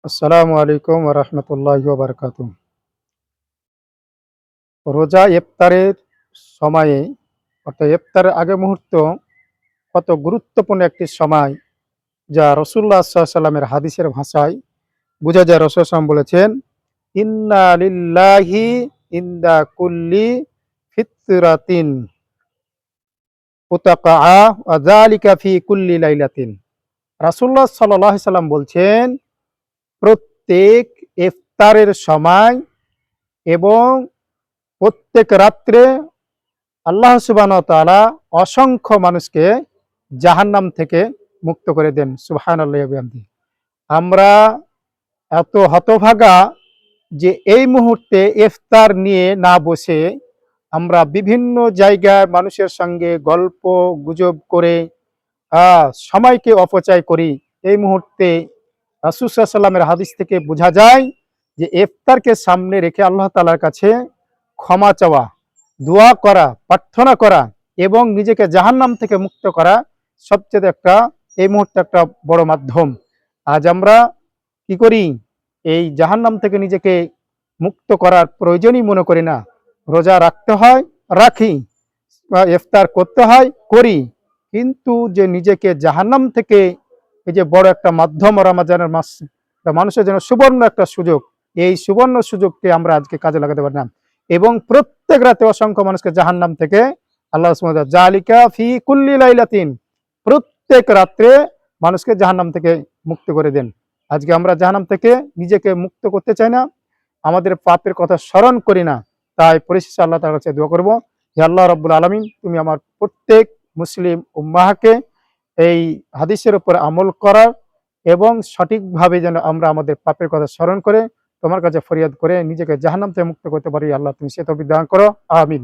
আসসালামু আলাইকুম ওয়া রাহমাতুল্লাহি ওয়া বারাকাতুহু। রোজা ইফতারের সময়ে অর্থাৎ ইফতারের আগে মুহূর্ত কত গুরুত্বপূর্ণ একটি সময়, যা রাসূলুল্লাহ সাল্লাল্লাহু আলাইহি ওয়াসাল্লামের হাদিসের ভাষায় বোঝা যায়। রাসূল সাল্লাল্লাহু আলাইহি ওয়াসাল্লাম বলেছেন, ইন্না লিল্লাহি ইনদা কুল্লি ফিতরাতিন উতাকাআ ওয়া যালিকা ফি কুল্লি লাইলাতিন। রাসূলুল্লাহ সাল্লাল্লাহু আলাইহি ওয়াসাল্লাম বলছেন, প্রত্যেক ইফতারের সময় এবং প্রত্যেক রাত্রে আল্লাহ সুবহানাহু ওয়া তাআলা অসংখ্য মানুষকে জাহান্নাম থেকে মুক্ত করে দেন। সুবহানাল্লাহি ওয়া বিহামদিহি। আমরা এত হতভাগা যে এই মুহূর্তে ইফতার নিয়ে না বসে আমরা বিভিন্ন জায়গায় মানুষের সঙ্গে গল্প গুজব করে সময়কে অপচয় করি। এই মুহূর্তে রাসূল সাল্লাল্লাহু আলাইহি ওয়াসাল্লামের হাদিস থেকে বোঝা যায় যে ইফতারকে সামনে রেখে আল্লাহ তাআলার কাছে ক্ষমা চাওয়া, দোয়া করা, প্রার্থনা করা এবং নিজেকে জাহান্নাম থেকে মুক্ত করা সবচেয়ে একটা এই মুহূর্তে একটা বড় মাধ্যম। আজ আমরা কি করি? এই জাহান্নাম থেকে নিজেকে মুক্ত করার প্রয়োজনই মনে করি না। রোজা রাখতে হয়, রাখি, বা ইফতার করতে হয়, করি। কিন্তু যে নিজেকে জাহান্নাম থেকে এই যে বড় একটা মাধ্যম রমজানের মাস, এটা মানুষের জন্য সুবর্ণ একটা সুযোগ। এই সুবর্ণ সুযোগকে আমরা আজকে কাজে লাগাতে পারি না এবং প্রত্যেক রাতে অসংখ্য মানুষকে জাহান্নাম থেকে আল্লাহ সুবহানাহু ওয়া তাআলা জালিকা ফি কুল্লি লাইলাতিন, প্রত্যেক রাত্রে মানুষকে জাহান্নাম থেকে মুক্ত করে দেন। আজকে আমরা জাহান্নাম থেকে নিজেকে মুক্ত করতে চাই না, আমাদের পাপের কথা স্মরণ করি না। তাই পরিশেষে আল্লাহ তাআলার কাছে দোয়া করব, হে আল্লাহ রাব্বুল আলামিন, তুমি আমার প্রত্যেক মুসলিম উম্মাহকে এই হাদিসের উপর আমল করার এবং সঠিকভাবে যেন আমরা আমাদের পাপের কথা স্মরণ করে তোমার কাছে ফরিয়াদ করে নিজেকে জাহান্নাম থেকে মুক্ত করতে পারি। আল্লাহ তুমি সে তৌফিক দান করো। আমিন।